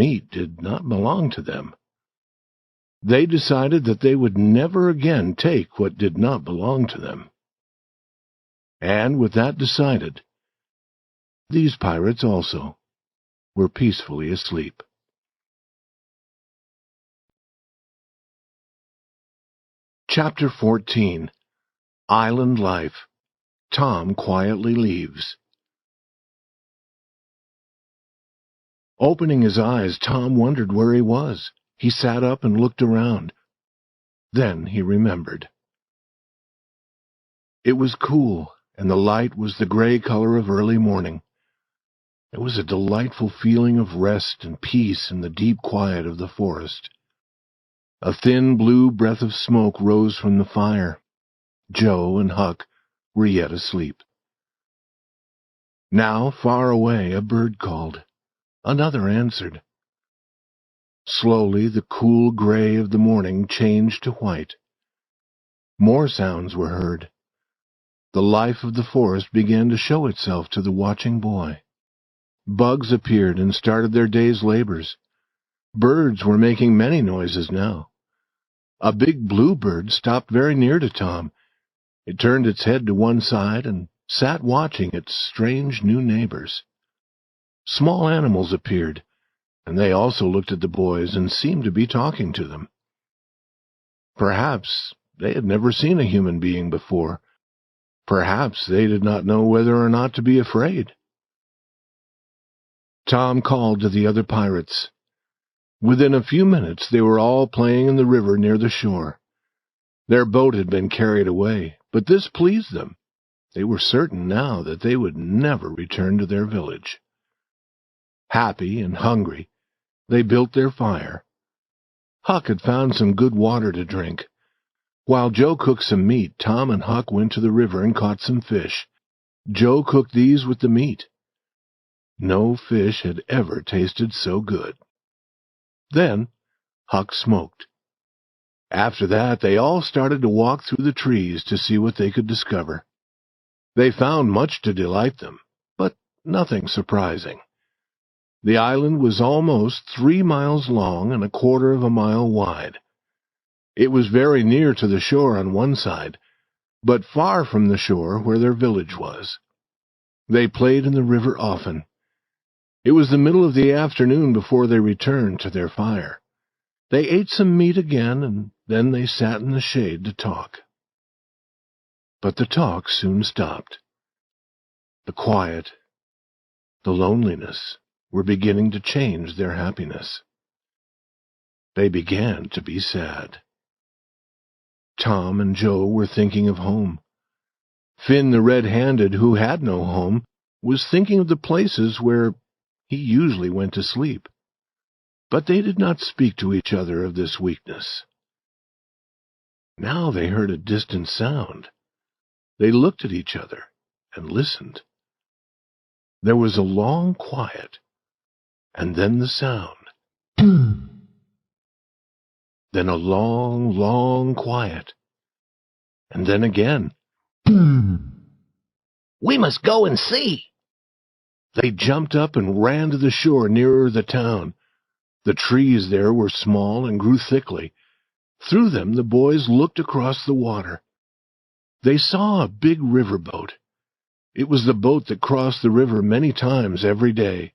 meat did not belong to them. They decided that they would never again take what did not belong to them. And with that decided, these pirates also were peacefully asleep. Chapter 14. Island Life. Tom quietly leaves. Opening his eyes, Tom wondered where he was. He sat up and looked around. Then he remembered. It was cool, and the light was the gray color of early morning. There was a delightful feeling of rest and peace in the deep quiet of the forest. A thin blue breath of smoke rose from the fire. Joe and Huck were yet asleep. Now, far away, a bird called. Another answered. Slowly, the cool gray of the morning changed to white. More sounds were heard. The life of the forest began to show itself to the watching boy. Bugs appeared and started their day's labors. Birds were making many noises now. A big bluebird stopped very near to Tom. It turned its head to one side and sat watching its strange new neighbors. Small animals appeared, and they also looked at the boys and seemed to be talking to them. Perhaps they had never seen a human being before. Perhaps they did not know whether or not to be afraid. Tom called to the other pirates. Within a few minutes they were all playing in the river near the shore. Their boat had been carried away, but this pleased them. They were certain now that they would never return to their village. Happy and hungry, they built their fire. Huck had found some good water to drink. While Joe cooked some meat, Tom and Huck went to the river and caught some fish. Joe cooked these with the meat. No fish had ever tasted so good. Then Huck smoked. After that, they all started to walk through the trees to see what they could discover. They found much to delight them, but nothing surprising. The island was almost 3 miles long and 1/4 of a mile wide. It was very near to the shore on one side, but far from the shore where their village was. They played in the river often. It was the middle of the afternoon before they returned to their fire. They ate some meat again, and then they sat in the shade to talk. But the talk soon stopped. The quiet, the loneliness, were beginning to change their happiness. They began to be sad. Tom and Joe were thinking of home. Finn the red-handed, who had no home, was thinking of the places where he usually went to sleep. But they did not speak to each other of this weakness. Now they heard a distant sound. They looked at each other and listened. There was a long quiet, and then the sound. Then a long, long quiet, and then again. "We must go and see." They jumped up and ran to the shore nearer the town. The trees there were small and grew thickly. Through them the boys looked across the water. They saw a big riverboat. It was the boat that crossed the river many times every day.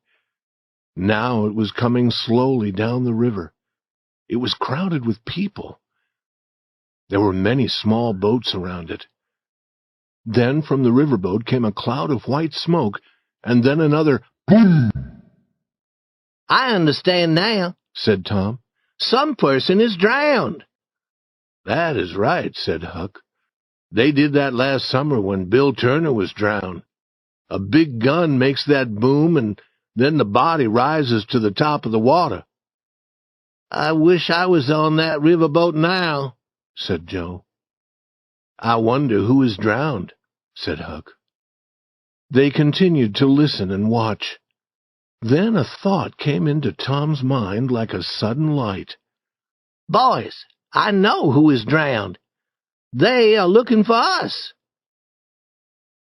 Now it was coming slowly down the river. It was crowded with people. There were many small boats around it. Then from the riverboat came a cloud of white smoke, and then another boom. "I understand now," said Tom. "Some person is drowned." "That is right," said Huck. "They did that last summer when Bill Turner was drowned. A big gun makes that boom, and then the body rises to the top of the water." "I wish I was on that riverboat now," said Joe. "I wonder who is drowned," said Huck. They continued to listen and watch. Then a thought came into Tom's mind like a sudden light. "Boys, I know who is drowned. They are looking for us."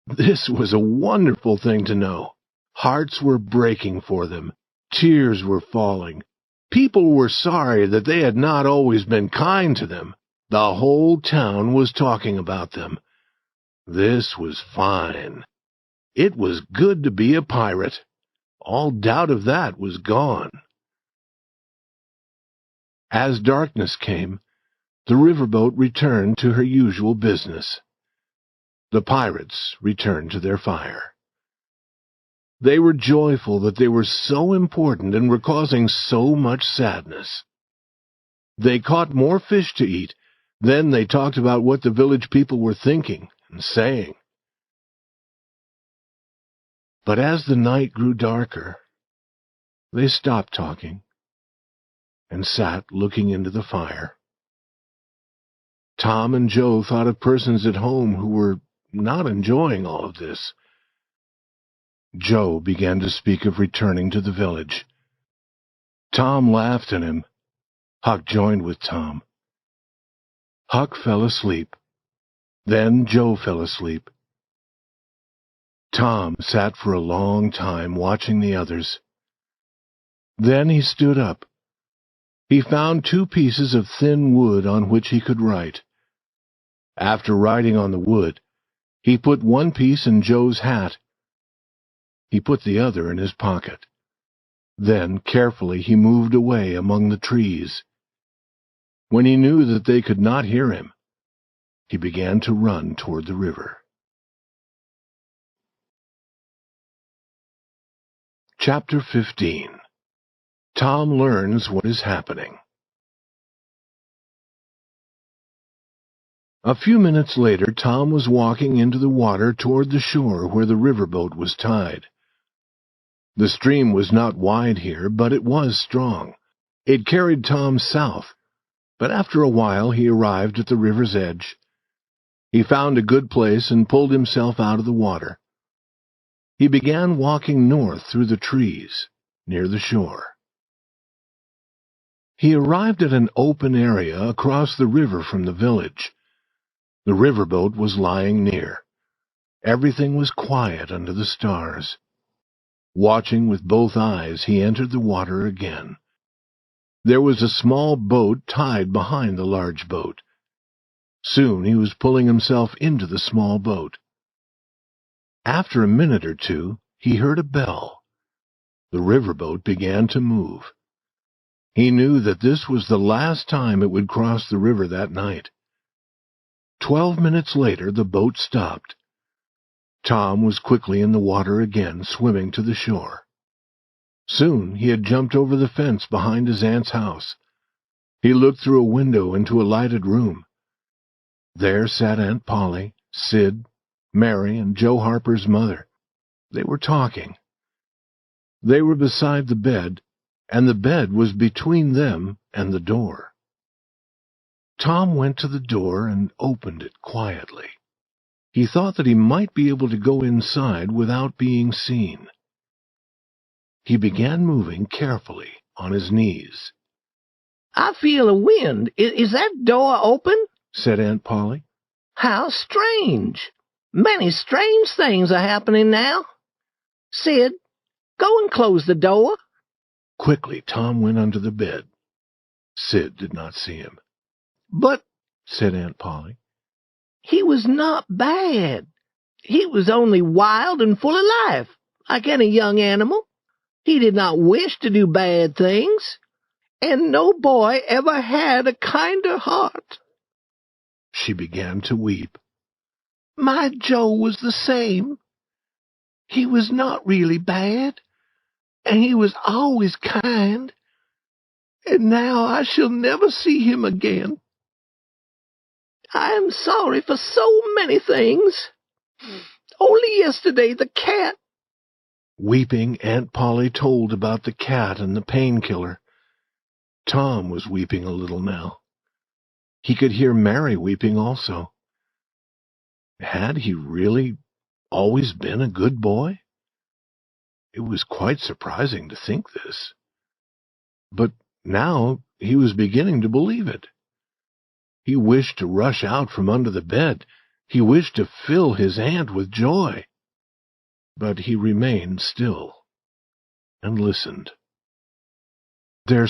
This was a wonderful thing to know. Hearts were breaking for them. Tears were falling. People were sorry that they had not always been kind to them. The whole town was talking about them. This was fine. It was good to be a pirate. All doubt of that was gone. As darkness came, the riverboat returned to her usual business. The pirates returned to their fire. They were joyful that they were so important and were causing so much sadness. They caught more fish to eat. Then they talked about what the village people were thinking and saying. But as the night grew darker, they stopped talking and sat looking into the fire. Tom and Joe thought of persons at home who were not enjoying all of this. Joe began to speak of returning to the village. Tom laughed at him. Huck joined with Tom. Huck fell asleep. Then Joe fell asleep. Tom sat for a long time watching the others. Then he stood up. He found 2 pieces of thin wood on which he could write. After writing on the wood, he put one piece in Joe's hat. He put the other in his pocket. Then, carefully, he moved away among the trees. When he knew that they could not hear him, he began to run toward the river. Chapter 15. Tom learns what is happening. A few minutes later, Tom was walking into the water toward the shore where the riverboat was tied. The stream was not wide here, but it was strong. It carried Tom south, but after a while he arrived at the river's edge. He found a good place and pulled himself out of the water. He began walking north through the trees, near the shore. He arrived at an open area across the river from the village. The riverboat was lying near. Everything was quiet under the stars. Watching with both eyes, he entered the water again. There was a small boat tied behind the large boat. Soon he was pulling himself into the small boat. After a minute or two, he heard a bell. The riverboat began to move. He knew that this was the last time it would cross the river that night. 12 minutes later, the boat stopped. Tom was quickly in the water again, swimming to the shore. Soon he had jumped over the fence behind his aunt's house. He looked through a window into a lighted room. There sat Aunt Polly, Sid, Mary, and Joe Harper's mother. They were talking. They were beside the bed, and the bed was between them and the door. Tom went to the door and opened it quietly. He thought that he might be able to go inside without being seen. He began moving carefully on his knees. "I feel a wind. Is that door open?" said Aunt Polly. "How strange. Many strange things are happening now. Sid, go and close the door." Quickly, Tom went under the bed. Sid did not see him. "But," said Aunt Polly, "he was not bad. He was only wild and full of life, like any young animal. He did not wish to do bad things, and no boy ever had a kinder heart." She began to weep. "My Joe was the same. He was not really bad, and he was always kind, and now I shall never see him again. I am sorry for so many things. Only yesterday the cat—" Weeping, Aunt Polly told about the cat and the painkiller. Tom was weeping a little now. He could hear Mary weeping also. Had he really always been a good boy? It was quite surprising to think this. But now he was beginning to believe it. He wished to rush out from under the bed. He wished to fill his aunt with joy. But he remained still and listened. Their